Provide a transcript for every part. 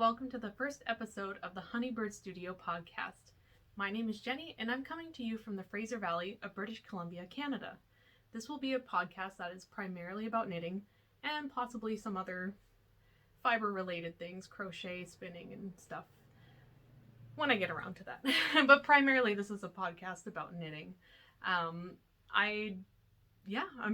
welcome to the first episode of the Honeybird Studio podcast. My name is Jenny, and I'm coming to you from the Fraser Valley of British Columbia, Canada. This will be a podcast that is primarily about knitting and possibly some other fiber-related things, crochet, spinning, and stuff, when I get around to that. But primarily this is a podcast about knitting. I'm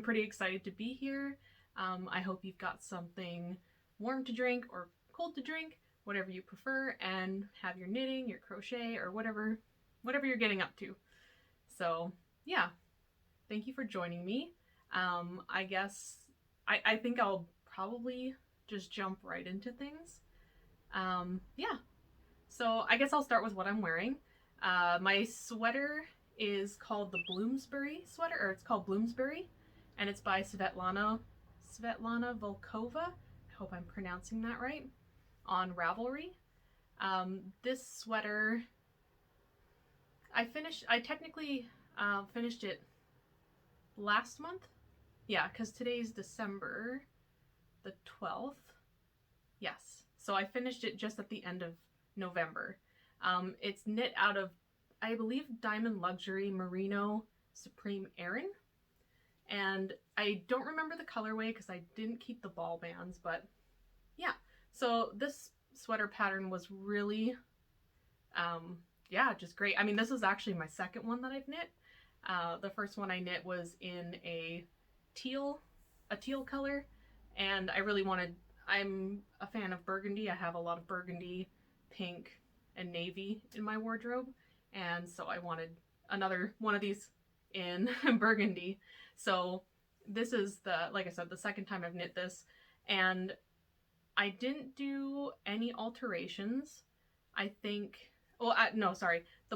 pretty excited to be here. I hope you've got something warm to drink or cold to drink, whatever you prefer, and have your knitting, your crochet, or whatever you're getting up to. So yeah, thank you for joining me. I think I'll probably just jump right into things. So I guess I'll start with what I'm wearing. My sweater is called the Bloomsbury sweater, or it's called Bloomsbury, and it's by Svetlana Volkova. I hope I'm pronouncing that right. On Ravelry. This sweater, I technically finished it last month. Yeah, because today's December the 12th. Yes. So I finished it just at the end of November. It's knit out of, I believe, Diamond Luxury Merino Supreme Aran. And I don't remember the colorway because I didn't keep the ball bands, but yeah. So this sweater pattern was really, just great. I mean, this is actually my second one that I've knit. The first one I knit was in a teal color, and I'm a fan of burgundy. I have a lot of burgundy, pink, and navy in my wardrobe, and so I wanted another one of these in burgundy. So this is like I said, the second time I've knit this, and I didn't do any alterations. The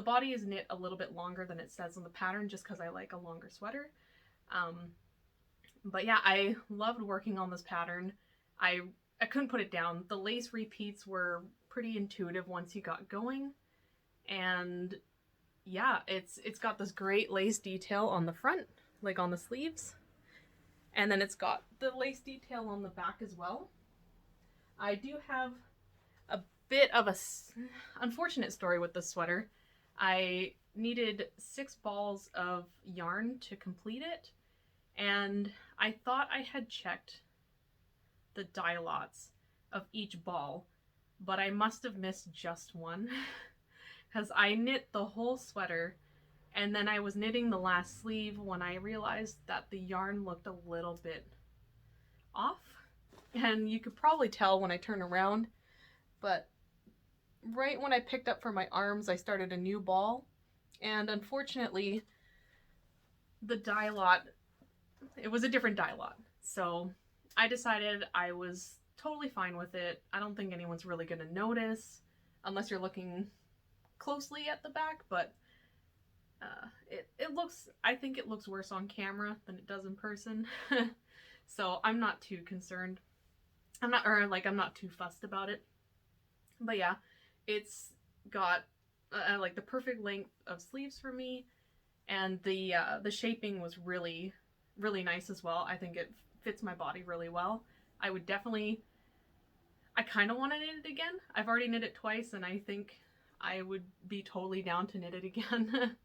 body is knit a little bit longer than it says on the pattern just because I like a longer sweater. But yeah, I loved working on this pattern. I couldn't put it down. The lace repeats were pretty intuitive once you got going. And yeah, it's got this great lace detail on the front, like on the sleeves. And then it's got the lace detail on the back as well. I do have a bit of a unfortunate story with this sweater. I needed 6 balls of yarn to complete it, and I thought I had checked the dye lots of each ball, but I must have missed just one because I knit the whole sweater, and then I was knitting the last sleeve when I realized that the yarn looked a little bit off. And you could probably tell when I turn around, but right when I picked up for my arms, I started a new ball, and unfortunately the dye lot, it was a different dye lot. So I decided I was totally fine with it. I don't think anyone's really going to notice unless you're looking closely at the back, but I think it looks worse on camera than it does in person. So I'm not too concerned. I'm not too fussed about it. But yeah, it's got like the perfect length of sleeves for me, and the shaping was really, really nice as well. I think it fits my body really well. I kind of want to knit it again. I've already knit it twice, and I think I would be totally down to knit it again.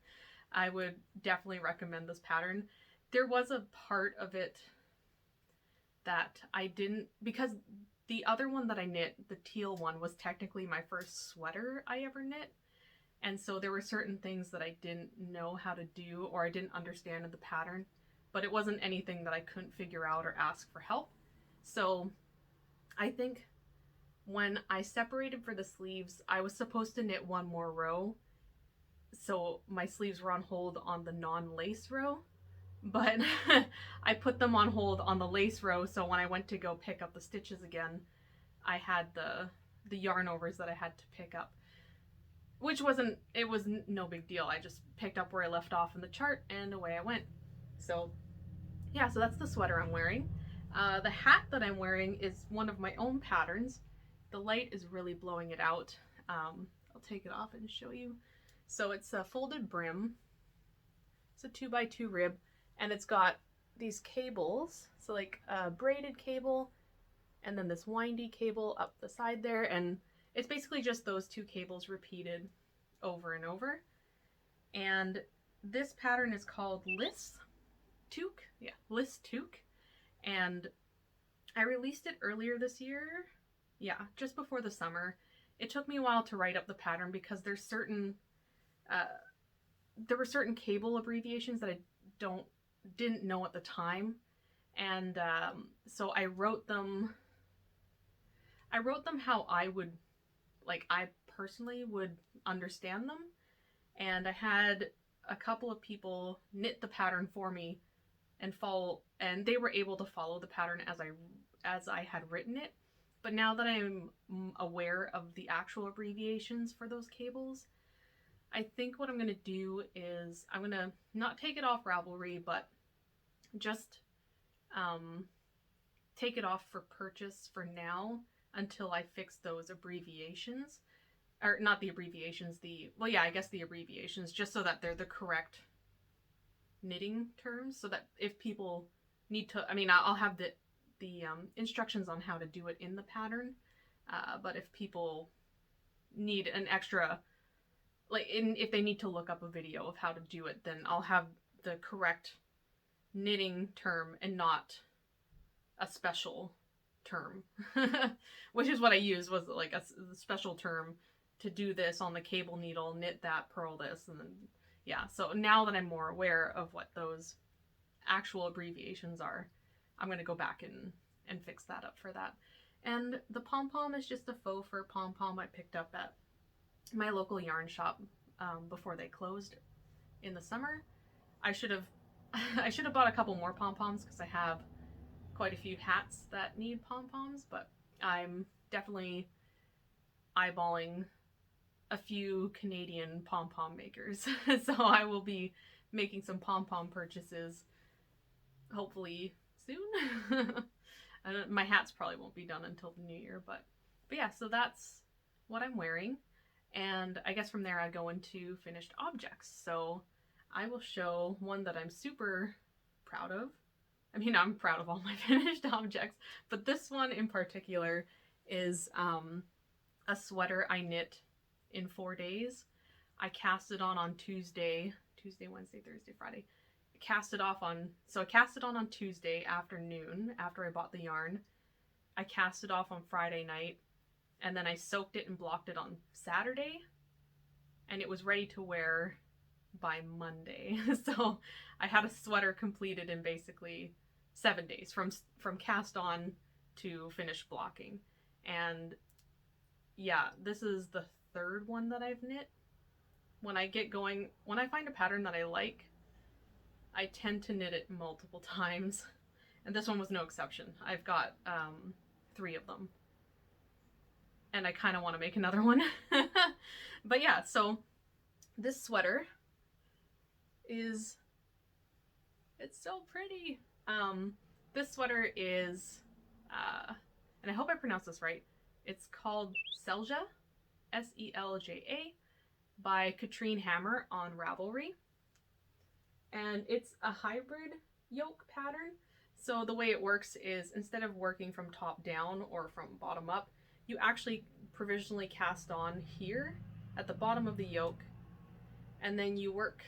I would definitely recommend this pattern. There was a part of it that I didn't, because the other one that I knit, the teal one, was technically my first sweater I ever knit. And so there were certain things that I didn't know how to do or I didn't understand in the pattern, but it wasn't anything that I couldn't figure out or ask for help. So I think when I separated for the sleeves, I was supposed to knit one more row. So my sleeves were on hold on the non-lace row. But I put them on hold on the lace row, so when I went to go pick up the stitches again, I had the yarn overs that I had to pick up, it was no big deal. I just picked up where I left off in the chart, and away I went. So yeah, so that's the sweater I'm wearing. The hat that I'm wearing is one of my own patterns. The light is really blowing it out. I'll take it off and show you. So it's a folded brim. It's a 2x2 rib. And it's got these cables, so like a braided cable, and then this windy cable up the side there, and it's basically just those two cables repeated over and over. And this pattern is called Lyss Toque. Yeah, Lyss Toque. And I released it earlier this year. Yeah, just before the summer. It took me a while to write up the pattern because there were certain cable abbreviations that I didn't know at the time. And so I wrote them how I personally would understand them. And I had a couple of people knit the pattern for me and they were able to follow the pattern as I had written it. But now that I'm aware of the actual abbreviations for those cables, I think what I'm going to do is I'm going to not take it off Ravelry, but just take it off for purchase for now until I fix those abbreviations. Or not the abbreviations, the abbreviations, just so that they're the correct knitting terms, so that if people need to, I'll have the instructions on how to do it in the pattern, but if people need an extra, if they need to look up a video of how to do it, then I'll have the correct knitting term and not a special term, which is what I used, was like a special term to do this on the cable needle, knit that, purl this, and then, yeah. So now that I'm more aware of what those actual abbreviations are, I'm going to go back and fix that up for that. And the pom-pom is just a faux fur pom-pom I picked up at my local yarn shop before they closed in the summer. I should have bought a couple more pom-poms because I have quite a few hats that need pom-poms, but I'm definitely eyeballing a few Canadian pom-pom makers. So I will be making some pom-pom purchases hopefully soon. My hats probably won't be done until the new year, but yeah, so that's what I'm wearing. And I guess from there I go into finished objects. So I will show one that I'm super proud of. I'm proud of all my finished objects, but this one in particular is a sweater I knit in 4 days. I cast it on Tuesday, Wednesday, Thursday, Friday. I cast it on Tuesday afternoon after I bought the yarn. I cast it off on Friday night, and then I soaked it and blocked it on Saturday, and it was ready to wear by Monday. So I had a sweater completed in basically 7 days from cast on to finished blocking. And yeah, this is the third one that I've knit. When I find a pattern that I like, I tend to knit it multiple times, and this one was no exception. I've got 3 of them, and I kind of want to make another one. But yeah, so this sweater it's so pretty. This sweater is, and I hope I pronounced this right, it's called Selja, Selja, by Katrine Hammer on Ravelry. And it's a hybrid yoke pattern. So the way it works is, instead of working from top down or from bottom up, you actually provisionally cast on here at the bottom of the yoke, and then you work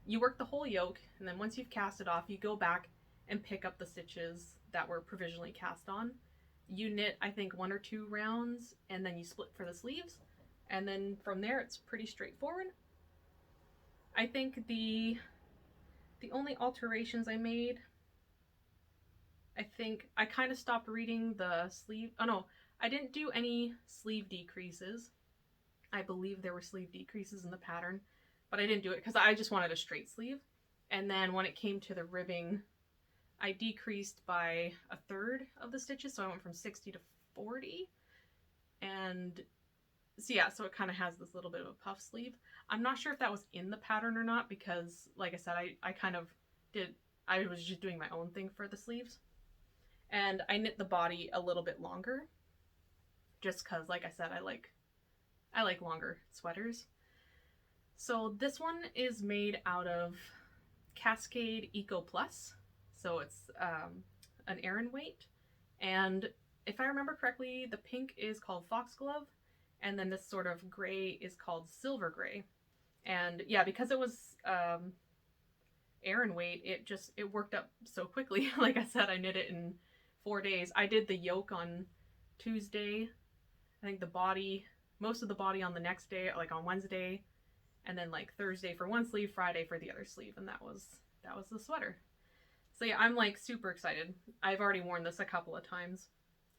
the whole yoke, and then once you've cast it off, you go back and pick up the stitches that were provisionally cast on. You knit, I think, 1 or 2 rounds, and then you split for the sleeves, and then from there it's pretty straightforward. I think the only alterations I made, I think I kind of stopped reading the sleeve. Oh no, I didn't do any sleeve decreases. I believe there were sleeve decreases in the pattern, but I didn't do it because I just wanted a straight sleeve. And then when it came to the ribbing, I decreased by 1/3 of the stitches, so I went from 60 to 40. And so yeah, so it kind of has this little bit of a puff sleeve. I'm not sure if that was in the pattern or not, because like I said, I was just doing my own thing for the sleeves. And I knit the body a little bit longer, just because, like I said, I like longer sweaters. So this one is made out of Cascade Eco Plus. So it's an Aran weight. And if I remember correctly, the pink is called Foxglove, And then this sort of gray is called silver gray. And yeah, because it was Aran weight, it worked up so quickly. Like I said, I knit it in 4 days. I did the yoke on Tuesday. I think the body, most of the body on the next day, like on Wednesday, and then like Thursday for one sleeve, Friday for the other sleeve, and that was the sweater. So yeah, I'm like super excited. I've already worn this a couple of times.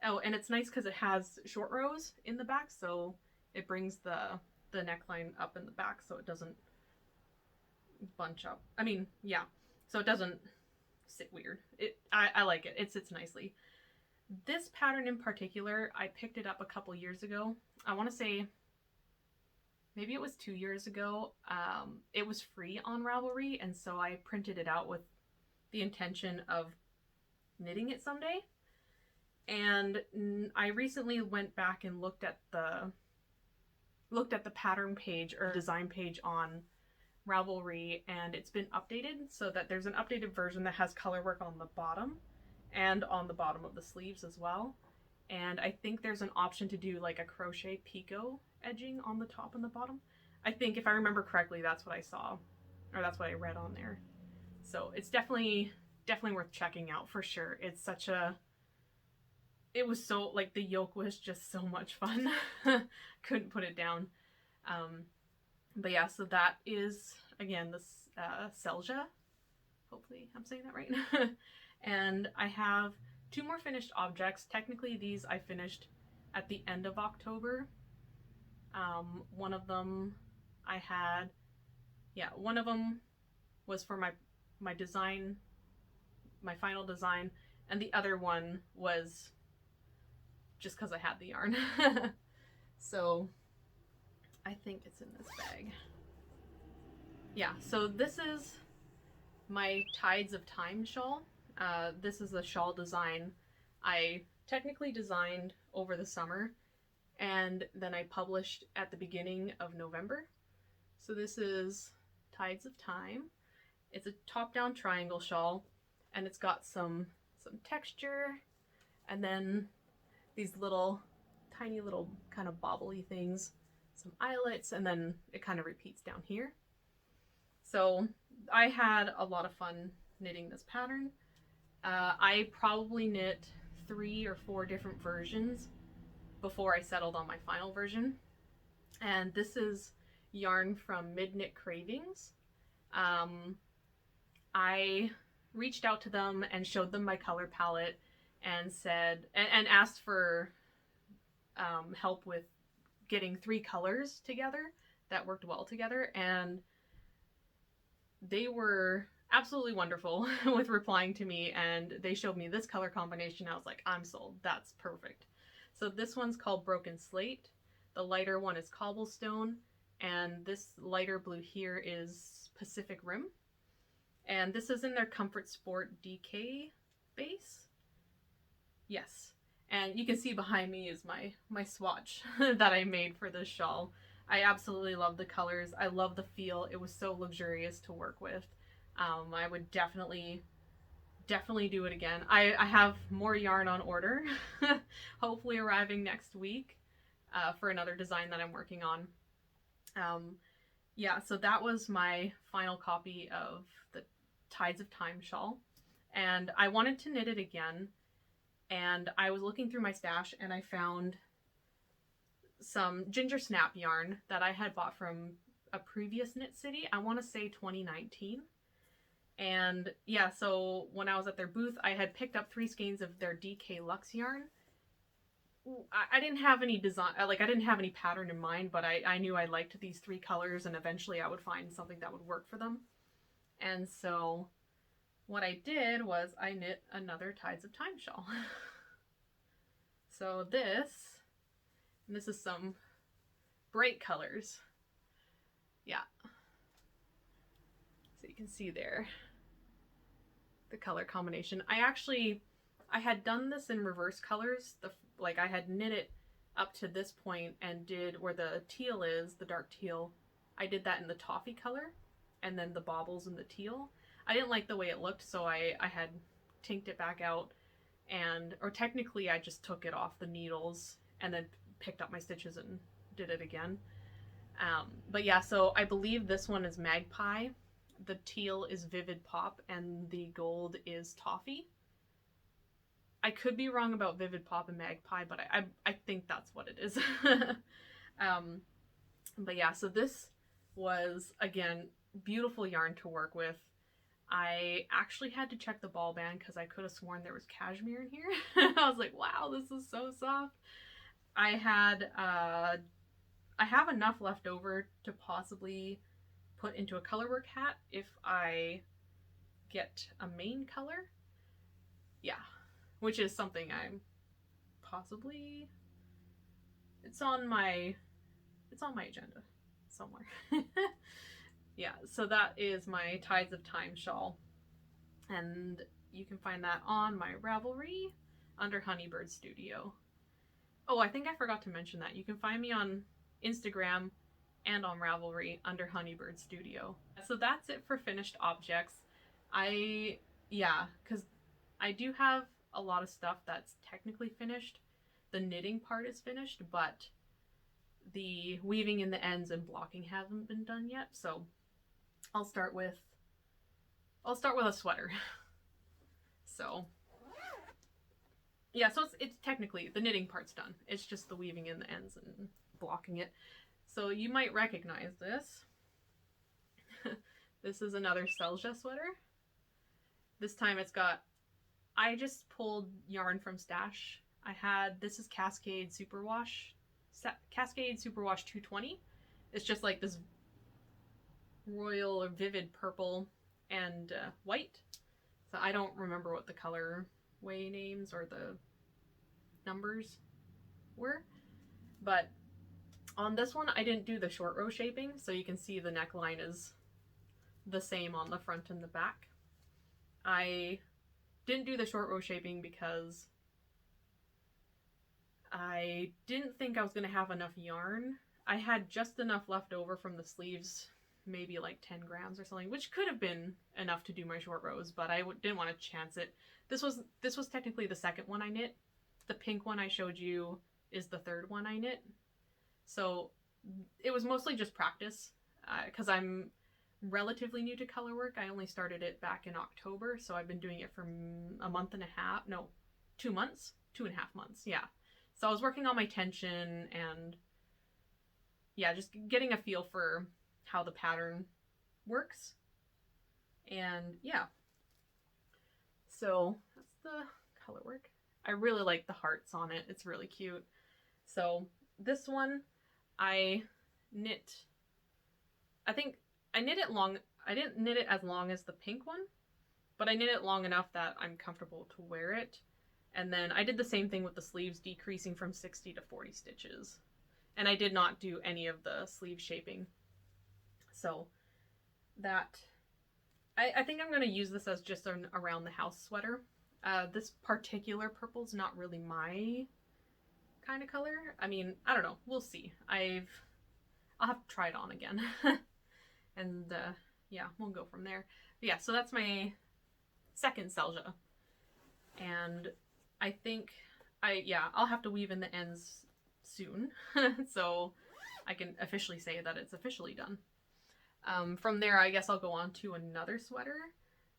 Oh, and it's nice because it has short rows in the back, so it brings the neckline up in the back so it doesn't bunch up. I mean, yeah, so it doesn't sit weird. I like it. It sits nicely. This pattern in particular, I picked it up a couple years ago. I want to say maybe it was 2 years ago. It was free on Ravelry, and so I printed it out with the intention of knitting it someday. And I recently went back and looked at the pattern page or design page on Ravelry, and it's been updated so that there's an updated version that has color work on the bottom and on the bottom of the sleeves as well. And I think there's an option to do like a crochet picot edging on the top and the bottom. I think, if I remember correctly, that's what I saw, or that's what I read on there. So it's definitely worth checking out for sure. It's such a, it was so, like, the yoke was just so much fun. Couldn't put it down. But yeah, so that is, again, this Selja. Hopefully I'm saying that right. And I have 2 more finished objects. Technically these I finished at the end of October. One of them I had, yeah, one of them was for my design, my final design, and the other one was just because I had the yarn. So I think it's in this bag. Yeah, so this is my Tides of Time shawl. This is a shawl design I technically designed over the summer, and then I published at the beginning of November. So this is Tides of Time. It's a top-down triangle shawl, and it's got some texture, and then these little, tiny little kind of bobbly things, some eyelets, and then it kind of repeats down here. So I had a lot of fun knitting this pattern. I probably knit 3 or 4 different versions before I settled on my final version. And this is yarn from Mid Knit Cravings. I reached out to them and showed them my color palette and said, and asked for help with getting 3 colors together that worked well together, and they were absolutely wonderful with replying to me, and they showed me this color combination. I was like, I'm sold. That's perfect. So this one's called Broken Slate. The lighter one is Cobblestone, and this lighter blue here is Pacific Rim. And this is in their Comfort Sport DK base. Yes. And you can see behind me is my swatch that I made for this shawl. I absolutely love the colors. I love the feel. It was so luxurious to work with. I would definitely do it again. I have more yarn on order, hopefully arriving next week for another design that I'm working on. Yeah, so that was my final copy of the Tides of Time shawl, and I wanted to knit it again, and I was looking through my stash and I found some ginger snap yarn that I had bought from a previous Knit City. I want to say 2019. And yeah, so when I was at their booth, I had picked up 3 skeins of their DK Luxe yarn. I didn't have any design, like I didn't have any pattern in mind, but I knew I liked these 3 colors, and eventually I would find something that would work for them. And so what I did was I knit another Tides of Time shawl. So this is some bright colors. Yeah. So you can see there the color combination. I had done this in reverse colors. Like I had knit it up to this point and did where the teal is, the dark teal. I did that in the toffee color, and then the baubles in the teal. I didn't like the way it looked, so I had tinked it back out, or technically I just took it off the needles and then picked up my stitches and did it again. But yeah, so I believe this one is Magpie, the teal is Vivid Pop, and the gold is Toffee. I could be wrong about Vivid Pop and Magpie, but I think that's what it is. But yeah, so this was, again, beautiful yarn to work with. I actually had to check the ball band because I could have sworn there was cashmere in here. I was like, wow, this is so soft. I have enough left over to possibly put into a colorwork hat if I get a main color. Yeah, which is something I'm possibly, it's on my agenda somewhere. Yeah, so that is my Tides of Time shawl, and you can find that on my Ravelry under Honeybird Studio. Oh, I think I forgot to mention that you can find me on Instagram and on Ravelry under Honeybird Studio. So that's it for finished objects. Because I do have a lot of stuff that's technically finished. The knitting part is finished, but the weaving in the ends and blocking hasn't been done yet. So I'll start with a sweater. So yeah, so it's technically the knitting part's done. It's just the weaving in the ends and blocking it. So you might recognize this. This is another Selja sweater. This time I just pulled yarn from stash. This is Cascade Superwash 220. It's just like this royal or vivid purple and white. So I don't remember what the colorway names or the numbers were, but on this one I didn't do the short row shaping, so you can see the neckline is the same on the front and the back. I didn't do the short row shaping because I didn't think I was going to have enough yarn. I had just enough left over from the sleeves, maybe like 10 grams or something, which could have been enough to do my short rows, but I didn't want to chance it. This was technically the second one I knit. The pink one I showed you is the third one I knit. So it was mostly just practice, because I'm relatively new to color work. I only started it back in October, so I've been doing it for a month and a half, no, 2 months, 2.5 months, yeah. So I was working on my tension and yeah, just getting a feel for how the pattern works. And yeah, so that's the color work. I really like the hearts on it. It's really cute. So this one I knit, I think I knit it long. I didn't knit it as long as the pink one, but I knit it long enough that I'm comfortable to wear it. And then I did the same thing with the sleeves, decreasing from 60 to 40 stitches. And I did not do any of the sleeve shaping. So that, I think I'm going to use this as just an around the house sweater. This particular purple's not really my kind of color. I mean, I don't know. We'll see. I'll have to try it on again. And yeah, we'll go from there. But yeah, so that's my second Selja. And I think I'll have to weave in the ends soon. So I can officially say that it's officially done. From there, I guess I'll go on to another sweater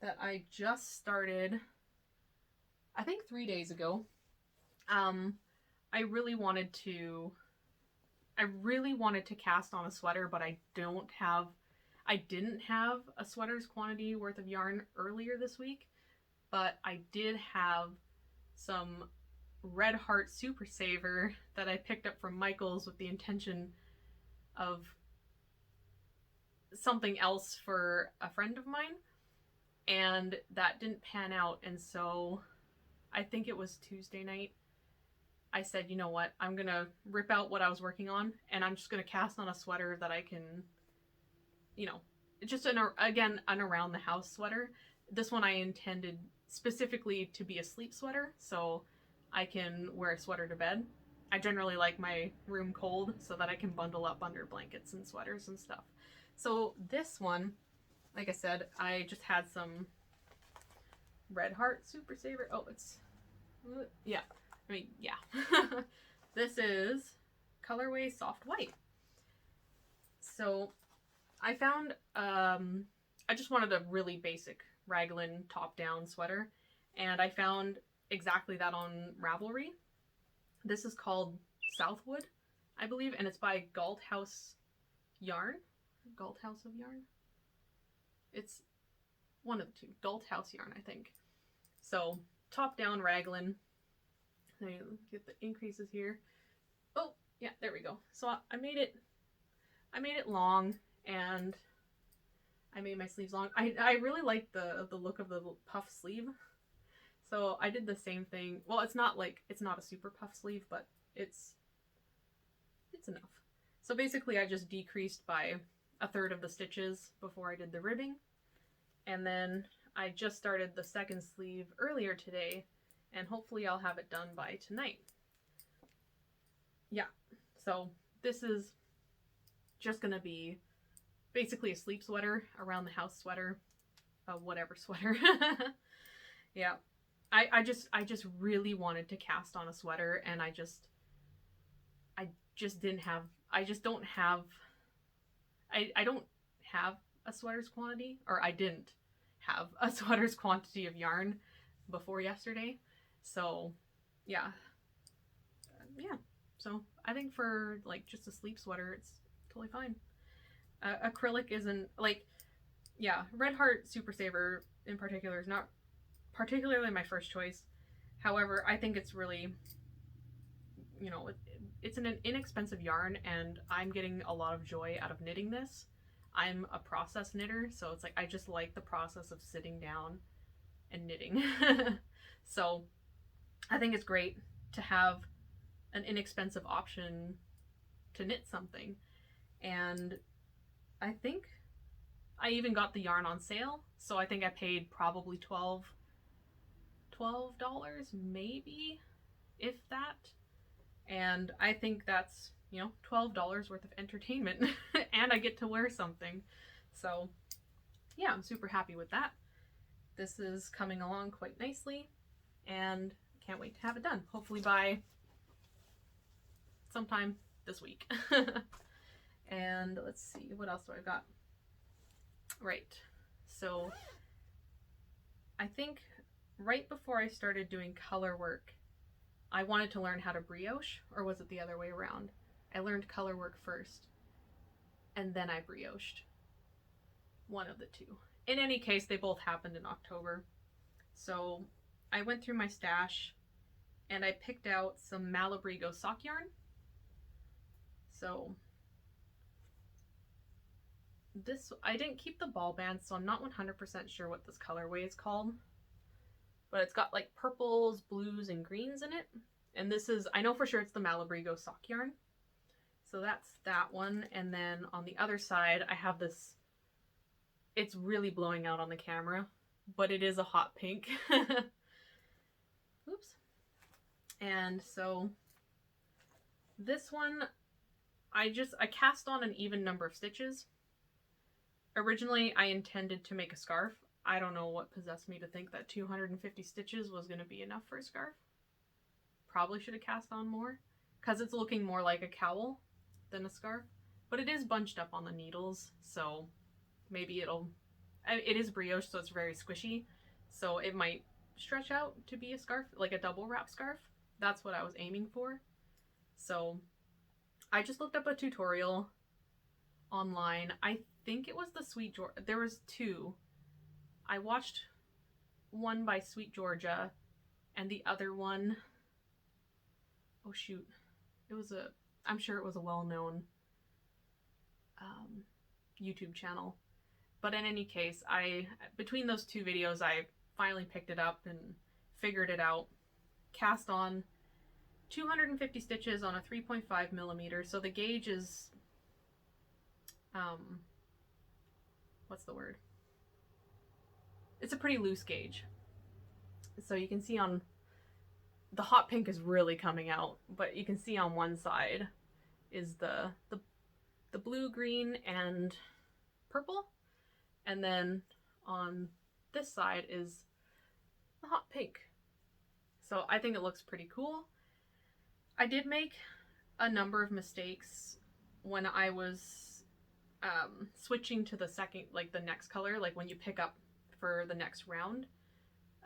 that I just started, I think 3 days ago. I really wanted to cast on a sweater, but I didn't have a sweater's quantity worth of yarn earlier this week, but I did have some Red Heart Super Saver that I picked up from Michael's with the intention of something else for a friend of mine, and that didn't pan out. And so I think it was Tuesday night, I said, you know what, I'm gonna rip out what I was working on and I'm just gonna cast on a sweater that I can, you know, just an around the house sweater. This one I intended specifically to be a sleep sweater, so I can wear a sweater to bed. I generally like my room cold so that I can bundle up under blankets and sweaters and stuff. So this one, like I said, I just had some Red Heart Super Saver. Oh, it's, yeah. I mean, yeah. This is colorway Soft White. So I found, I just wanted a really basic raglan top-down sweater, and I found exactly that on Ravelry. This is called Southwood, I believe, and it's by Galt House Yarn. Galt House of Yarn? It's one of the two. Galt House Yarn, I think. So, top-down raglan. Let me get the increases here. Oh, yeah, there we go. So I made it long, and I made my sleeves long. I really like the look of the puff sleeve. So I did the same thing. Well, it's not a super puff sleeve, but it's enough. So basically I just decreased by 1/3 of the stitches before I did the ribbing. And then I just started the second sleeve earlier today, and hopefully I'll have it done by tonight. Yeah, so this is just gonna be basically a sleep sweater, around the house sweater, whatever sweater. Yeah, I just really wanted to cast on a sweater, and I just don't have a sweater's quantity, or I didn't have a sweater's quantity of yarn before yesterday. So yeah, so I think for like just a sleep sweater, it's totally fine. Acrylic isn't Red Heart Super Saver in particular is not particularly my first choice. However, I think it's really, it's an inexpensive yarn, and I'm getting a lot of joy out of knitting this. I'm a process knitter, so it's like I just like the process of sitting down and knitting. So I think it's great to have an inexpensive option to knit something. And I think I even got the yarn on sale, so I think I paid probably $12 maybe, if that. And I think that's, $12 worth of entertainment and I get to wear something. So yeah, I'm super happy with that. This is coming along quite nicely, and can't wait to have it done. Hopefully by sometime this week. And let's see, what else do I got? Right, so I think right before I started doing color work, I wanted to learn how to brioche, or was it the other way around? I learned color work first, and then I brioched. One of the two. In any case, they both happened in October. So I went through my stash, and I picked out some Malabrigo sock yarn. So this, I didn't keep the ball band, so I'm not 100% sure what this colorway is called. But it's got like purples, blues, and greens in it. And this is, I know for sure it's the Malabrigo sock yarn. So that's that one. And then on the other side, I have this, it's really blowing out on the camera, but it is a hot pink. Oops. And so this one, I cast on an even number of stitches. Originally, I intended to make a scarf. I don't know what possessed me to think that 250 stitches was going to be enough for a scarf. Probably should have cast on more, because it's looking more like a cowl than a scarf. But it is bunched up on the needles, so maybe it is brioche, so it's very squishy. So it might stretch out to be a scarf, like a double wrap scarf. That's what I was aiming for. So I just looked up a tutorial online. I think it was the Sweet Georgia. There was two. I watched one by Sweet Georgia, and the other one, oh shoot, I'm sure it was a well-known YouTube channel. But in any case, between those two videos, I finally picked it up and figured it out. Cast on 250 stitches on a 3.5 millimeter. So the gauge is, what's the word? It's a pretty loose gauge. So you can see on, the hot pink is really coming out, but you can see on one side is the blue, green, and purple. And then on this side is the hot pink. So I think it looks pretty cool. I did make a number of mistakes when I was switching to the second, like the next color, like when you pick up for the next round.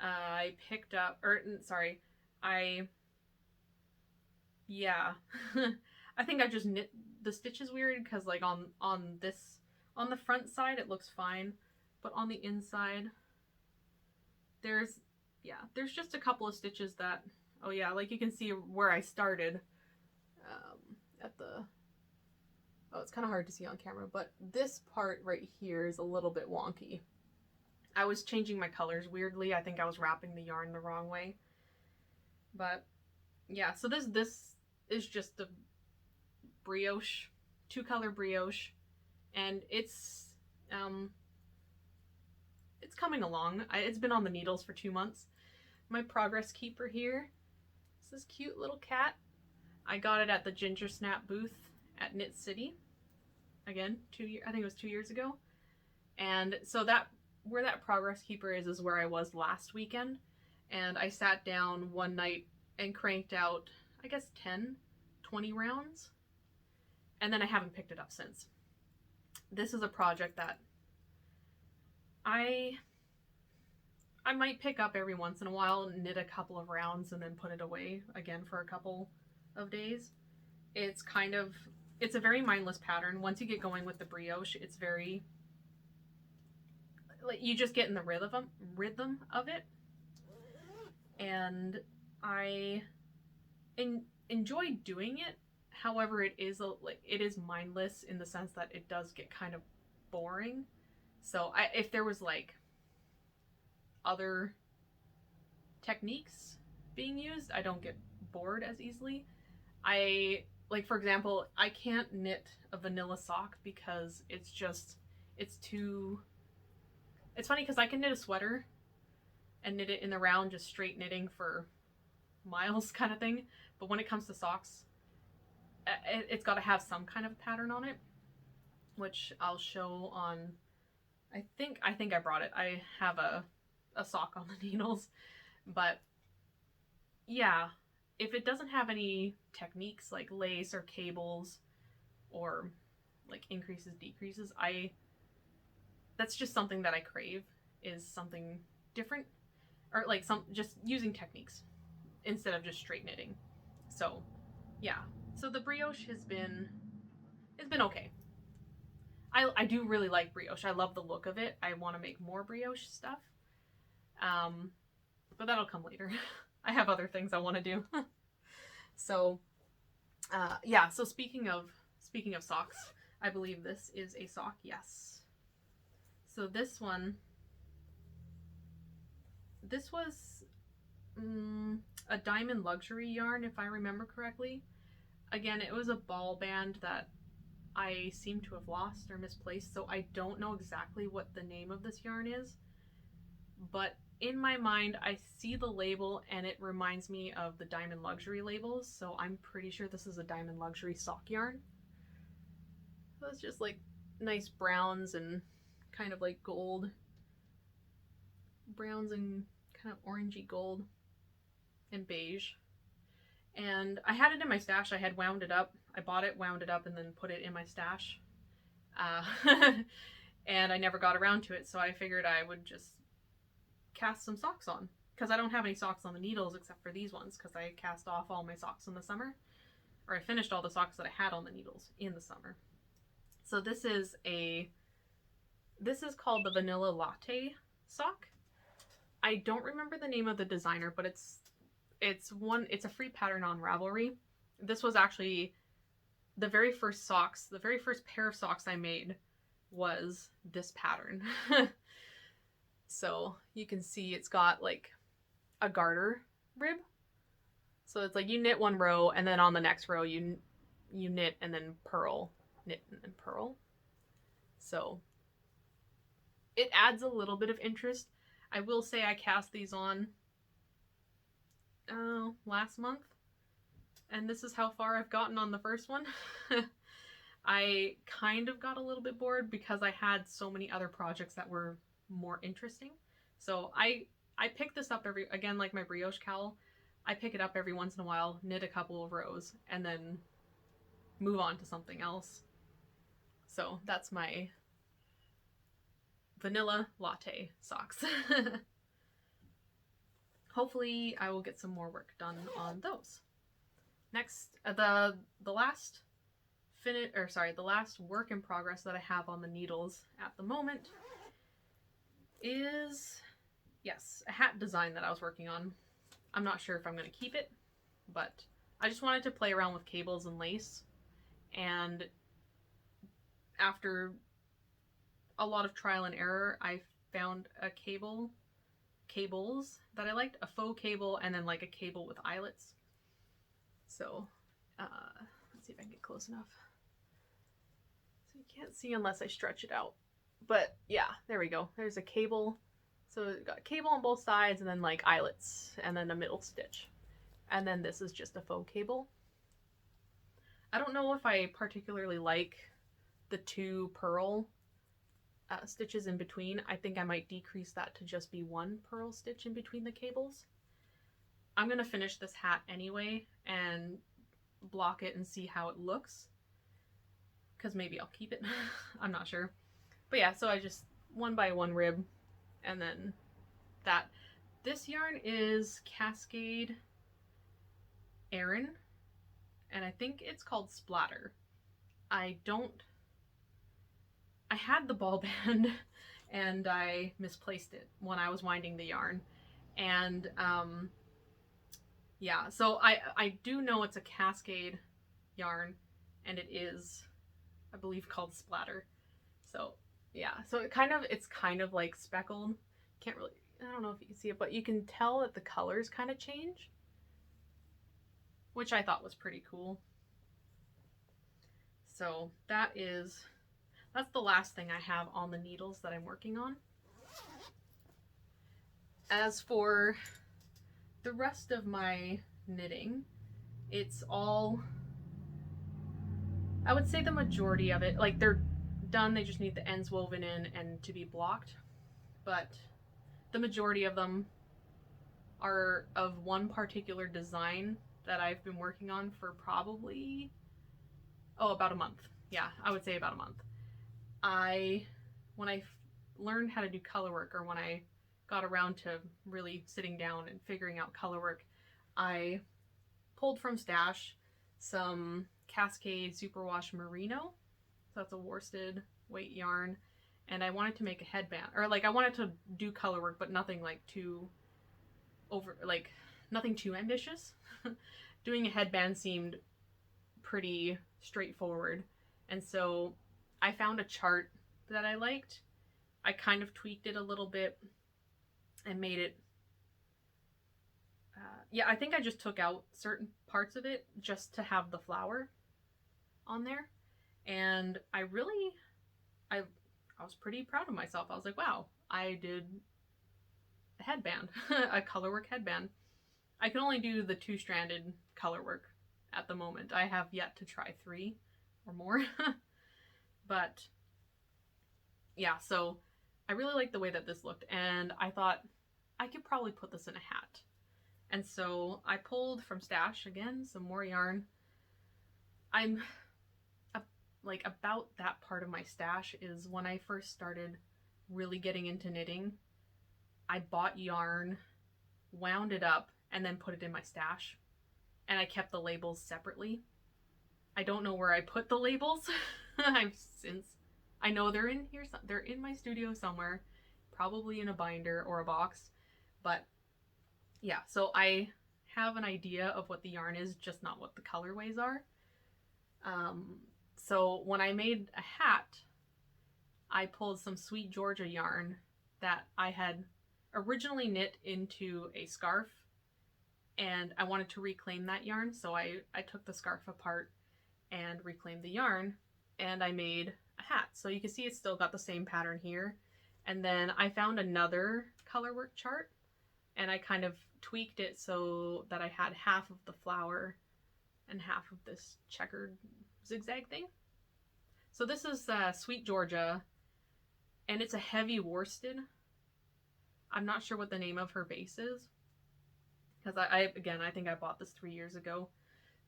I picked up, or sorry, yeah. I think I just knit the stitches weird because like on the front side it looks fine, but on the inside there's just a couple of stitches that, oh yeah, like you can see where I started at the, oh, it's kind of hard to see on camera, but this part right here is a little bit wonky. I was changing my colors weirdly. I think I was wrapping the yarn the wrong way. But yeah, so this is just the brioche, 2-color brioche, and it's coming along. It's been on the needles for 2 months. My progress keeper here, this cute little cat. I got it at the Ginger Snap booth at Knit City. Again, I think it was 2 years ago. And so that, where that progress keeper is where I was last weekend. And I sat down one night and cranked out, I guess, 20 rounds. And then I haven't picked it up since. This is a project that I might pick up every once in a while, knit a couple of rounds, and then put it away again for a couple of days. It's a very mindless pattern. Once you get going with the brioche, it's very, like, you just get in the rhythm of it. And I enjoy doing it. However, it is mindless in the sense that it does get kind of boring. So if there was like other techniques being used, I don't get bored as easily. Like, for example, I can't knit a vanilla sock because it's funny because I can knit a sweater and knit it in the round, just straight knitting for miles kind of thing. But when it comes to socks, it's got to have some kind of pattern on it, which I'll show on, I think I brought it. I have a sock on the needles. But yeah, if it doesn't have any techniques like lace or cables or like increases, decreases, that's just something that I crave, is something different, or like just using techniques instead of just straight knitting. So yeah, so the brioche it's been okay. I do really like brioche. I love the look of it. I want to make more brioche stuff, but that'll come later. I have other things I want to do. So yeah, so speaking of socks, I believe this is a sock. Yes. So this was a Diamond Luxury yarn, if I remember correctly. Again, it was a ball band that I seem to have lost or misplaced, so I don't know exactly what the name of this yarn is. But in my mind, I see the label and it reminds me of the Diamond Luxury labels, so I'm pretty sure this is a Diamond Luxury sock yarn. So it's just like nice browns and kind of like gold. Browns and kind of orangey gold and beige. And I had it in my stash. I had wound it up. I bought it, wound it up, and then put it in my stash. And I never got around to it, so I figured I would just cast some socks on. Because I don't have any socks on the needles except for these ones, because I cast off all my socks in the summer. Or I finished all the socks that I had on the needles in the summer. So this is called the Vanilla Latte sock. I don't remember the name of the designer, but it's a free pattern on Ravelry. This was actually the very first pair of socks I made was this pattern. So you can see it's got like a garter rib. So it's like you knit one row and then on the next row you knit and then purl, knit and purl. So it adds a little bit of interest. I will say I cast these on last month, and this is how far I've gotten on the first one. I kind of got a little bit bored because I had so many other projects that were more interesting. So I pick this up like my Brioche Cowl, I pick it up every once in a while, knit a couple of rows, and then move on to something else. So that's my vanilla latte socks. Hopefully I will get some more work done on those. Next, the last work in progress that I have on the needles at the moment is, yes, a hat design that I was working on. I'm not sure if I'm going to keep it, but I just wanted to play around with cables and lace, and after a lot of trial and error, I found a cables that I liked, a faux cable and then like a cable with eyelets. So let's see if I can get close enough. So you can't see unless I stretch it out. But yeah, there we go. There's a cable. So it got a cable on both sides and then like eyelets and then a middle stitch. And then this is just a faux cable. I don't know if I particularly like the 2 pearl stitches in between. I think I might decrease that to just be 1 pearl stitch in between the cables. I'm gonna finish this hat anyway and block it and see how it looks, because maybe I'll keep it. I'm not sure. But yeah, so I just 1 by 1 rib, and then that. This yarn is Cascade Aran, and I think it's called Splatter. I had the ball band and I misplaced it when I was winding the yarn, and yeah, so I do know it's a Cascade yarn, and it is, I believe, called Splatter. So yeah, so it's kind of like speckled. Can't really, I don't know if you can see it, but you can tell that the colors kind of change, which I thought was pretty cool. So that's the last thing I have on the needles that I'm working on. As for the rest of my knitting, it's all, I would say the majority of it, like they're done, they just need the ends woven in and to be blocked, but the majority of them are of one particular design that I've been working on for probably, about a month. Yeah, I would say about a month. When I learned how to do color work, or when I got around to really sitting down and figuring out color work, I pulled from stash some Cascade Superwash Merino. So that's a worsted weight yarn, and I wanted to make a headband, or like I wanted to do color work, but nothing like too nothing too ambitious. Doing a headband seemed pretty straightforward, and so I found a chart that I liked. I kind of tweaked it a little bit and made it, yeah, I think I just took out certain parts of it just to have the flower on there, and I was pretty proud of myself. I was like, wow, I did a headband, a colorwork headband. I can only do the 2-stranded colorwork at the moment. I have yet to try 3 or more. But yeah, so I really liked the way that this looked, and I thought I could probably put this in a hat. And so I pulled from stash again some more yarn. I'm like, about that part of my stash is when I first started really getting into knitting. I bought yarn, wound it up, and then put it in my stash, and I kept the labels separately. I don't know where I put the labels. I know they're in here, they're in my studio somewhere, probably in a binder or a box, but yeah, so I have an idea of what the yarn is, just not what the colorways are. So when I made a hat, I pulled some Sweet Georgia yarn that I had originally knit into a scarf, and I wanted to reclaim that yarn, so I took the scarf apart and reclaimed the yarn, and I made a hat. So you can see it's still got the same pattern here. And then I found another colorwork chart, and I kind of tweaked it so that I had half of the flower and half of this checkered zigzag thing. So this is Sweet Georgia, and it's a heavy worsted. I'm not sure what the name of her base is, because I think I bought this 3 years ago.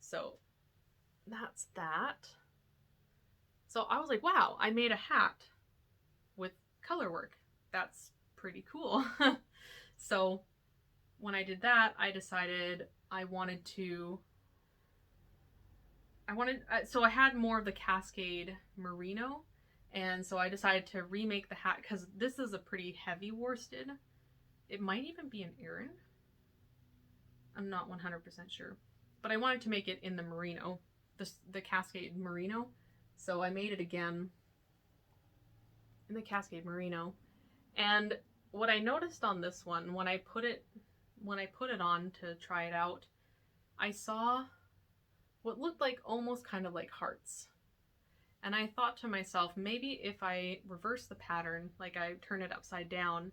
So that's that. So I was like, wow, I made a hat with color work. That's pretty cool. So when I did that, I decided so I had more of the Cascade merino, and so I decided to remake the hat because this is a pretty heavy worsted. It might even be an Aran. I'm not 100% sure, but I wanted to make it in the merino, the Cascade merino. So I made it again in the Cascade merino, and what I noticed on this one when I put it on to try it out, I saw what looked like almost kind of like hearts. And I thought to myself, maybe if I reverse the pattern, like I turn it upside down,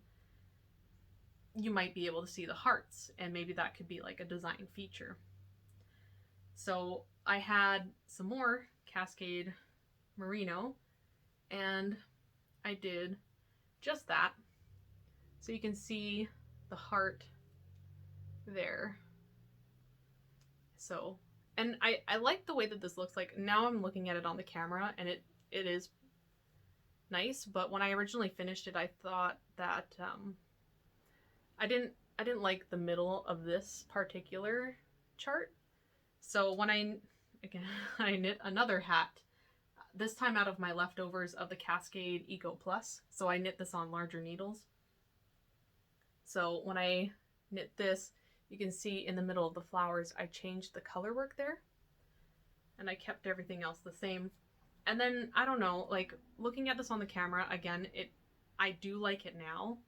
you might be able to see the hearts, and maybe that could be like a design feature. So I had some more Cascade merino, and I did just that. So you can see the heart there. So, and I like the way that this looks. Like now I'm looking at it on the camera, and it is nice, but when I originally finished it, I thought that I didn't like the middle of this particular chart. So when I knit another hat, this time out of my leftovers of the Cascade Eco Plus. So I knit this on larger needles. So when I knit this, you can see in the middle of the flowers, I changed the color work there, and I kept everything else the same. And then, I don't know, like looking at this on the camera, again, I do like it now,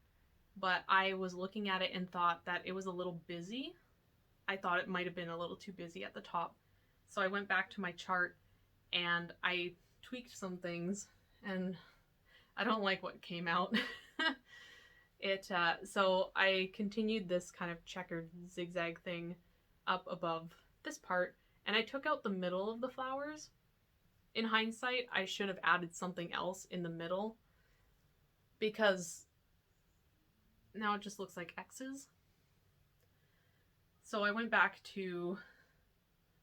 but I was looking at it and thought that it was a little busy. I thought it might have been a little too busy at the top. So I went back to my chart and I tweaked some things, and I don't like what came out. So I continued this kind of checkered zigzag thing up above this part, and I took out the middle of the flowers. In hindsight, I should have added something else in the middle, because now it just looks like X's. So I went back to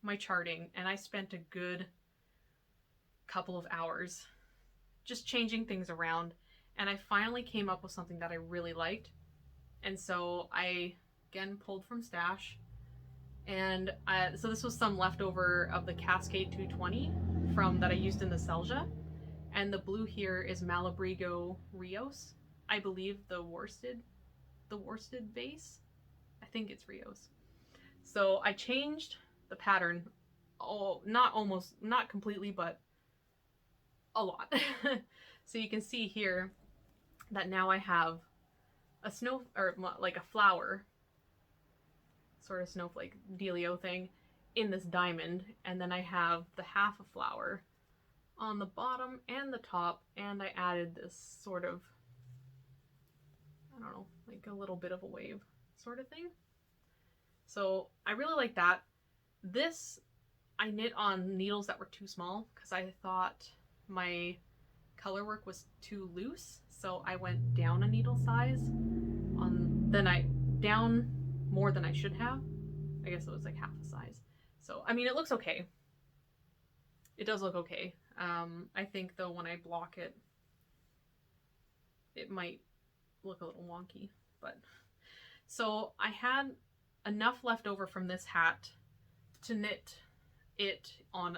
my charting, and I spent a good couple of hours just changing things around, and I finally came up with something that I really liked. And so I again pulled from stash, and so this was some leftover of the Cascade 220 from that I used in the Selja, and the blue here is Malabrigo Rios, I believe the worsted base. I think it's Rios. So I changed the pattern, not completely, but a lot. So you can see here that now I have a snow, or like a flower, sort of snowflake dealio thing in this diamond, and then I have the half a flower on the bottom and the top, and I added this sort of, I don't know, like a little bit of a wave sort of thing. So I really like that. This I knit on needles that were too small because I thought my color work was too loose, so I went down a needle size down more than I should have. I guess it was like half a size. So I mean, it looks okay. It does look okay. I think though when I block it, it might look a little wonky. But so I had enough left over from this hat to knit it on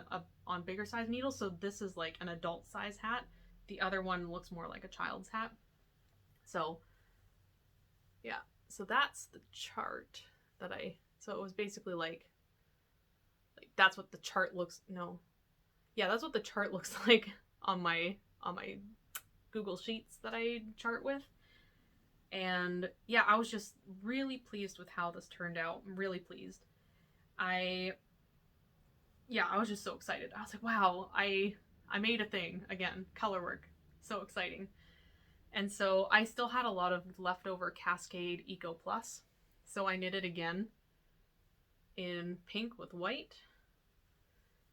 bigger size needles. So this is like an adult size hat. The other one looks more like a child's hat. So yeah, so that's the chart that so it was basically like that's what the chart looks, no. Yeah, that's what the chart looks like on my Google Sheets that I chart with. And yeah, I was just really pleased with how this turned out. I'm really pleased. I was just so excited. I was like, wow, I made a thing again. Color work. So exciting. And so I still had a lot of leftover Cascade Eco Plus. So I knit it again in pink with white.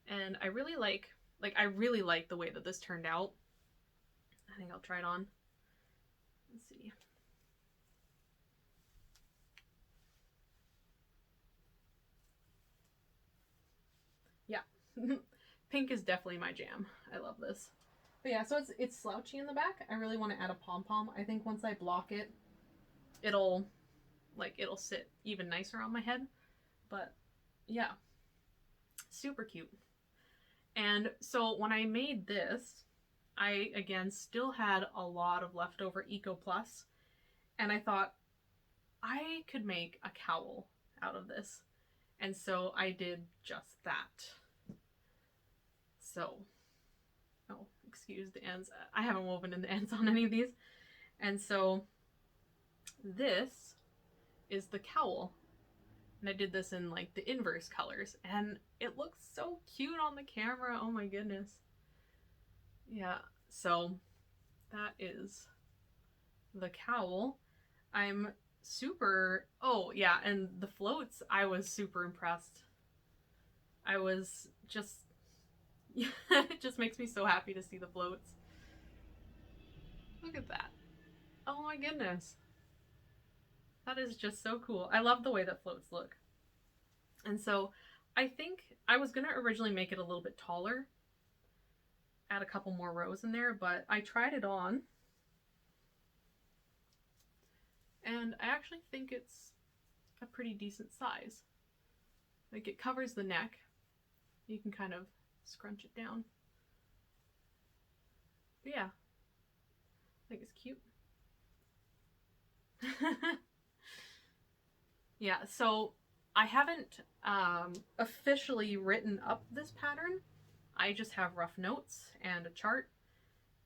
And I really like the way that this turned out. I think I'll try it on. Let's see. Yeah. Pink is definitely my jam. I love this. But yeah, so it's slouchy in the back. I really want to add a pom-pom. I think once I block it, it'll sit even nicer on my head. But yeah, super cute. And so when I made this, I again still had a lot of leftover Eco Plus, and I thought I could make a cowl out of this. And so I did just that. So, oh, excuse the ends. I haven't woven in the ends on any of these. And so this is the cowl. And I did this in like the inverse colors. And it looks so cute on the camera. Oh my goodness. Yeah, so that is the cowl. I'm super, oh yeah, and the floats, I was super impressed. I was just, it just makes me so happy to see the floats. Look at that. Oh my goodness. That is just so cool. I love the way that floats look. And so I think I was going to originally make it a little bit taller, add a couple more rows in there, but I tried it on and I actually think it's a pretty decent size. Like, it covers the neck. You can kind of scrunch it down. But yeah, I think it's cute. Yeah, so I haven't officially written up this pattern. I just have rough notes and a chart,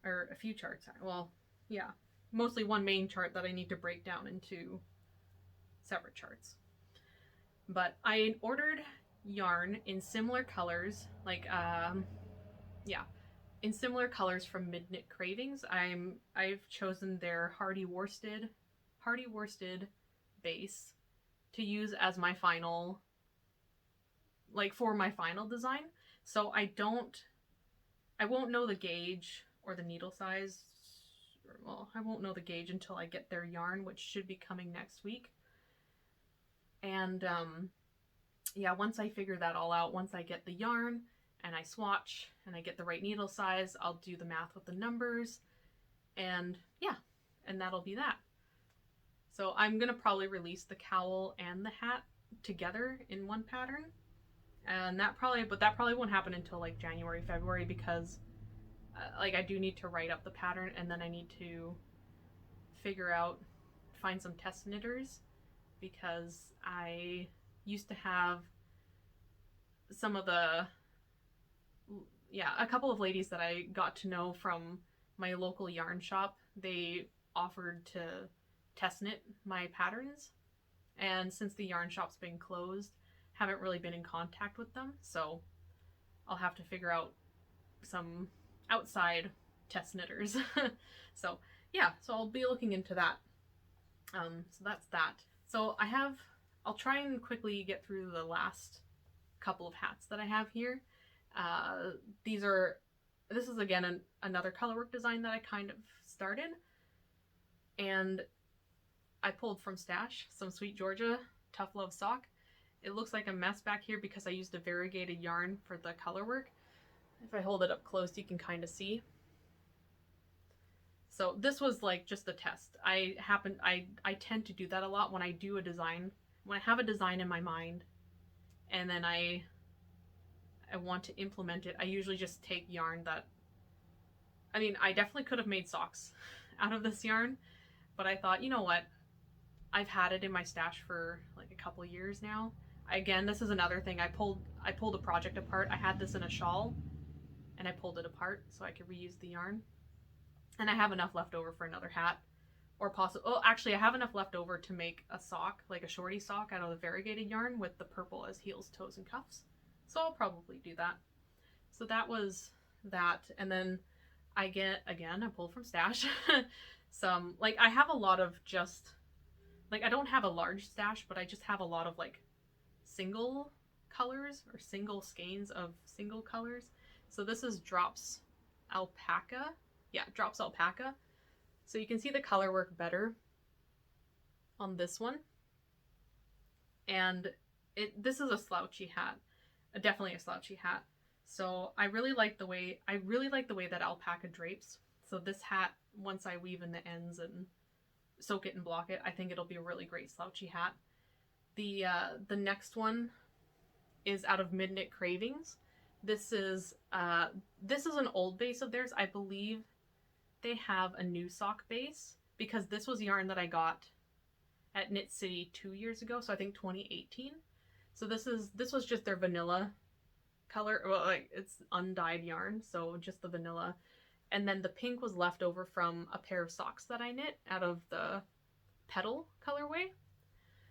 or a few charts. Well, yeah, mostly one main chart that I need to break down into separate charts. But I ordered yarn in similar colors, like yeah, in similar colors from Midknit Cravings. I've chosen their Hardy worsted base to use as my final, like for my final design. So I won't know the gauge or the needle size. Well, I won't know the gauge until I get their yarn, which should be coming next week. And yeah, once I figure that all out, once I get the yarn and I swatch and I get the right needle size, I'll do the math with the numbers, and yeah, and that'll be that. So I'm gonna probably release the cowl and the hat together in one pattern, and that probably won't happen until like January, February, because like I do need to write up the pattern, and then I need to find some test knitters, because I used to have some of the, yeah, a couple of ladies that I got to know from my local yarn shop. They offered to test knit my patterns, and since the yarn shop's been closed, haven't really been in contact with them, so I'll have to figure out some outside test knitters. So yeah, so I'll be looking into that. So that's that. So I'll try and quickly get through the last couple of hats that I have here. This is again another colorwork design that I kind of started, and I pulled from Stash some Sweet Georgia Tough Love sock. It looks like a mess back here because I used a variegated yarn for the colorwork. If I hold it up close, you can kind of see. So this was like just a test. I tend to do that a lot when I do a design, when I have a design in my mind and then I want to implement it. I usually just take yarn that, I mean, I definitely could have made socks out of this yarn, but I thought, you know what? I've had it in my stash for like a couple years now. Again, this is another thing. I pulled a project apart. I had this in a shawl and I pulled it apart so I could reuse the yarn. And I have enough left over for another hat, or possibly, oh, actually I have enough left over to make a sock, like a shorty sock out of the variegated yarn with the purple as heels, toes, and cuffs. So I'll probably do that. So that was that. And then I pulled from Stash some, like, I have a lot of just, like, I don't have a large stash, but I just have a lot of like single colors or single skeins of single colors. So this is Drops Alpaca. Yeah, Drops Alpaca. So you can see the color work better on this one. And this is a slouchy hat. Definitely a slouchy hat. So I really like the way that alpaca drapes. So this hat, once I weave in the ends and soak it and block it, I think it'll be a really great slouchy hat. The next one is out of Midnight Cravings. This is an old base of theirs. I believe they have a new sock base because this was yarn that I got at Knit City 2 years ago, so I think 2018. So this was just their vanilla color. Well, like, it's undyed yarn, so just the vanilla. And then the pink was left over from a pair of socks that I knit out of the Petal colorway.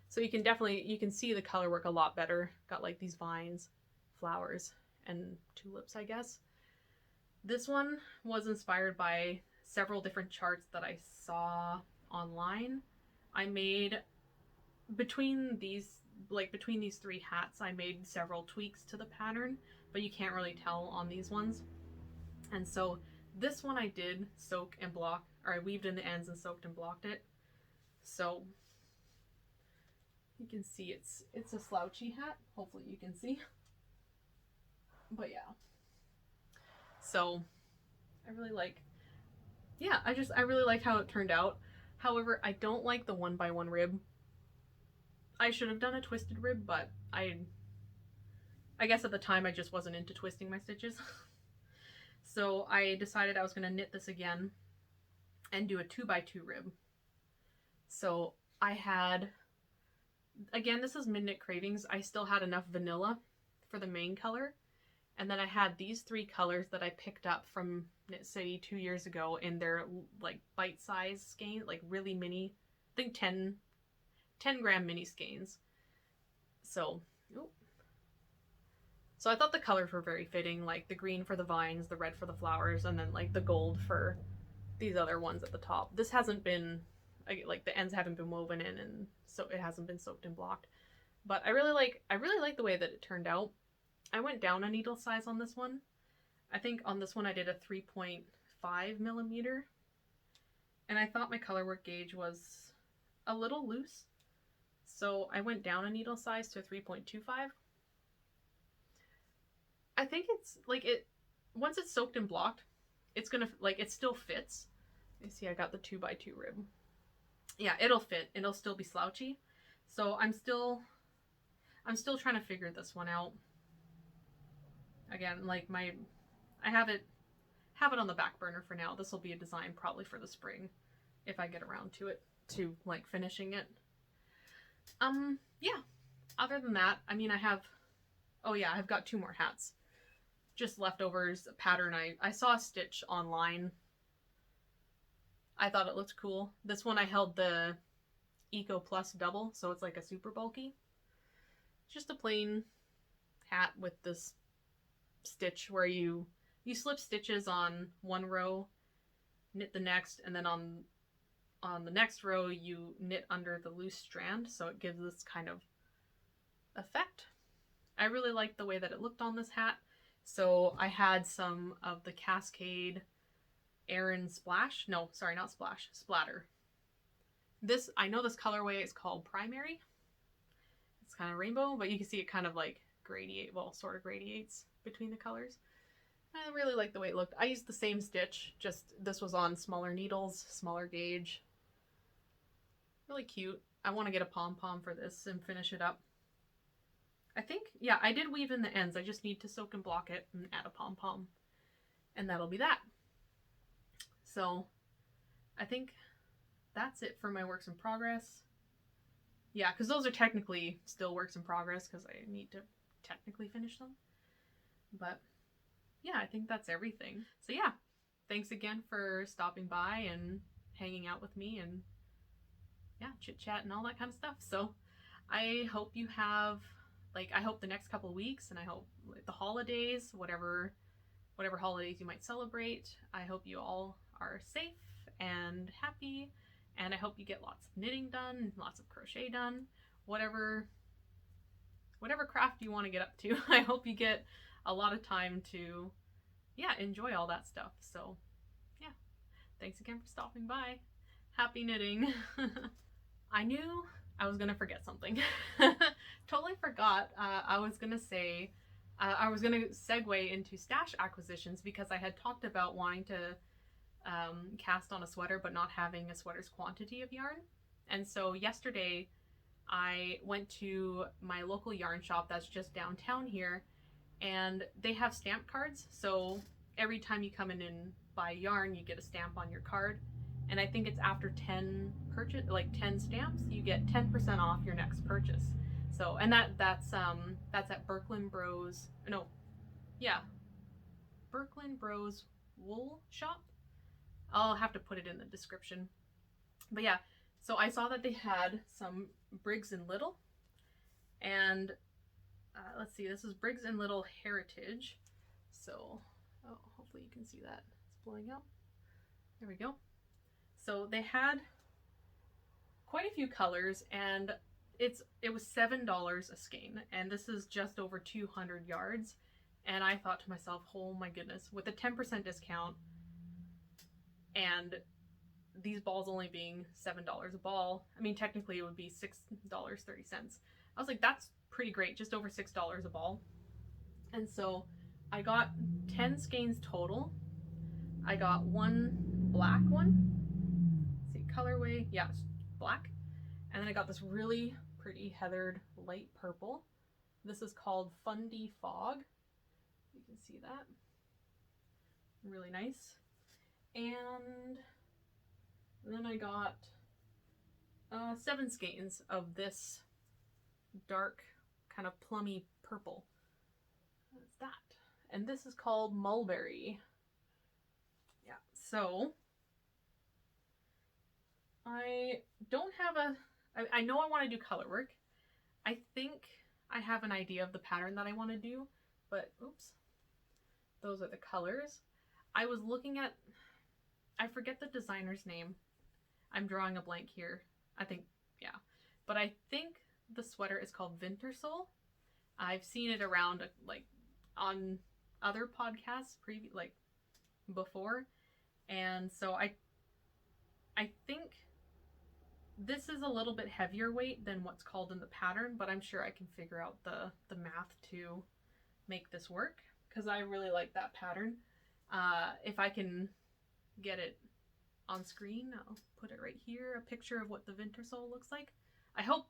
So you can see the color work a lot better. Got like these vines, flowers, and tulips, I guess. This one was inspired by several different charts that I saw online. I made between these three hats, I made several tweaks to the pattern, but you can't really tell on these ones. And so this one I did soak and block, or I weaved in the ends and soaked and blocked it. So you can see it's a slouchy hat. Hopefully you can see. But yeah. So I really like, yeah, I really like how it turned out. However, I don't like the 1x1 rib. I should have done a twisted rib, but I guess at the time I just wasn't into twisting my stitches. So I decided I was going to knit this again and do a 2x2 rib. So I had, again, this is Midnight Cravings. I still had enough vanilla for the main color. And then I had these 3 colors that I picked up from Knit City 2 years ago in their like bite-size skein, like really mini, I think 10 gram mini skeins. So I thought the colors were very fitting, like the green for the vines, the red for the flowers, and then like the gold for these other ones at the top. This hasn't been, like the ends haven't been woven in, and so it hasn't been soaked and blocked. But I really like the way that it turned out. I went down a needle size on this one. I think on this one I did a 3.5 millimeter, and I thought my colorwork gauge was a little loose, so I went down a needle size to a 3.25. I think it's like once it's soaked and blocked, it's gonna, like, it still fits. You see I got the 2x2 rib. Yeah, it'll fit. It'll still be slouchy. So I'm still trying to figure this one out. Again, like I have it on the back burner for now. This will be a design probably for the spring if I get around to it, to like finishing it. Yeah. Other than that, I mean, I've got 2 more hats. Just leftovers, a pattern I saw a stitch online. I thought it looked cool. This one I held the Eco Plus double, so it's like a super bulky. Just a plain hat with this stitch where you slip stitches on one row, knit the next, and then on the next row you knit under the loose strand, so it gives this kind of effect. I really liked the way that it looked on this hat. So I had some of the Cascade Aran Splash. No, sorry, not Splash. Splatter. This, I know this colorway is called Primary. It's kind of rainbow, but you can see it kind of like sort of gradiates between the colors. I really like the way it looked. I used the same stitch, just this was on smaller needles, smaller gauge. Really cute. I want to get a pom-pom for this and finish it up. I think, yeah, I did weave in the ends. I just need to soak and block it and add a pom-pom. And that'll be that. So, I think that's it for my works in progress. Yeah, because those are technically still works in progress because I need to technically finish them. But, yeah, I think that's everything. So, yeah, thanks again for stopping by and hanging out with me and, yeah, chit-chat and all that kind of stuff. So, I hope you have... I hope the next couple of weeks, and I hope the holidays, whatever holidays you might celebrate, I hope you all are safe and happy, and I hope you get lots of knitting done, lots of crochet done, whatever craft you want to get up to. I hope you get a lot of time to, yeah, enjoy all that stuff. So, yeah, thanks again for stopping by. Happy knitting. I knew I was gonna forget something. Totally forgot. I was gonna say I was going to segue into stash acquisitions because I had talked about wanting to cast on a sweater but not having a sweater's quantity of yarn. And so yesterday I went to my local yarn shop that's just downtown here, and they have stamp cards. So every time you come in and buy yarn, you get a stamp on your card. And I think it's after 10 purchase, like 10 stamps, you get 10% off your next purchase. So, and that's at Birkeland Bros. No, yeah, Birkeland Bros Wool Shop. I'll have to put it in the description. But yeah, so I saw that they had some Briggs and Little, and let's see, this is Briggs and Little Heritage. So, oh, hopefully you can see that. It's blowing out. There we go. So they had quite a few colors, and it was $7 a skein, and this is just over 200 yards. And I thought to myself, oh my goodness, with a 10% discount and these balls only being $7 a ball, I mean, technically it would be $6.30. I was like, that's pretty great, just over $6 a ball. And so I got 10 skeins total. I got one black one. Let's see, colorway, yeah, it's black. And then I got this really pretty heathered light purple. This is called Fundy Fog. You can see that. Really nice. And then I got 7 skeins of this dark kind of plummy purple. What's that? And this is called Mulberry. Yeah, so I don't have I know I want to do color work. I think I have an idea of the pattern that I want to do, but oops, those are the colors. I was looking at, I forget the designer's name. I'm drawing a blank here. I think, yeah. But I think the sweater is called Wintersole. I've seen it around like on other podcasts before. And so I think this is a little bit heavier weight than what's called in the pattern, but I'm sure I can figure out the math to make this work because I really like that pattern. If I can get it on screen, I'll put it right here, a picture of what the Wintersole looks like. I hope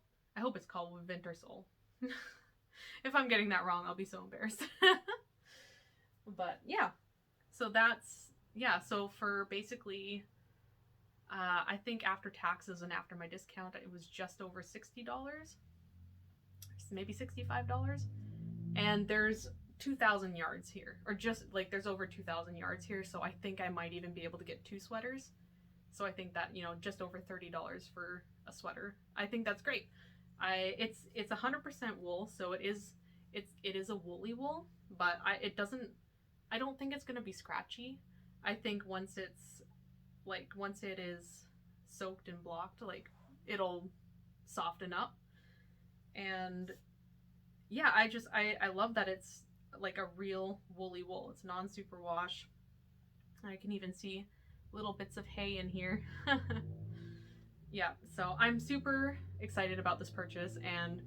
it's called Wintersole. If I'm getting that wrong, I'll be so embarrassed. But yeah, so that's, yeah, so for basically I think after taxes and after my discount, it was just over $60, maybe $65. And there's 2,000 yards here, or just like there's over 2,000 yards here. So I think I might even be able to get 2 sweaters. So I think that, you know, just over $30 for a sweater. I think that's great. It's 100% wool, so it is a woolly wool, but I don't think it's going to be scratchy. I think once it is soaked and blocked, like it'll soften up. And yeah, I love that it's like a real woolly wool. It's non-superwash. I can even see little bits of hay in here. Yeah, so I'm super excited about this purchase, and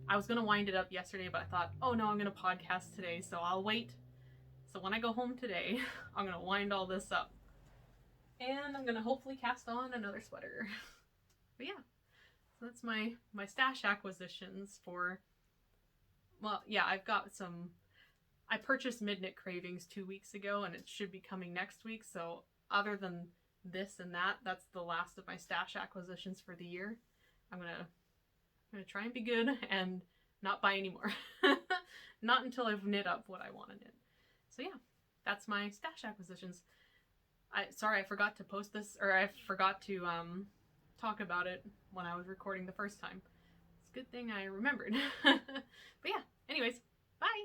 I was gonna wind it up yesterday, but I thought, oh no, I'm gonna podcast today, so I'll wait. So when I go home today, I'm gonna wind all this up. And I'm gonna hopefully cast on another sweater. But yeah, so that's my stash acquisitions for, well, yeah, I've got some, I purchased Midnight Cravings 2 weeks ago, and it should be coming next week, so other than this and that's the last of my stash acquisitions for the year. I'm gonna try and be good and not buy any more. Not until I've knit up what I want to knit. So yeah, that's my stash acquisitions. Sorry, I forgot to post this, or I forgot to talk about it when I was recording the first time. It's a good thing I remembered. But yeah, anyways, bye!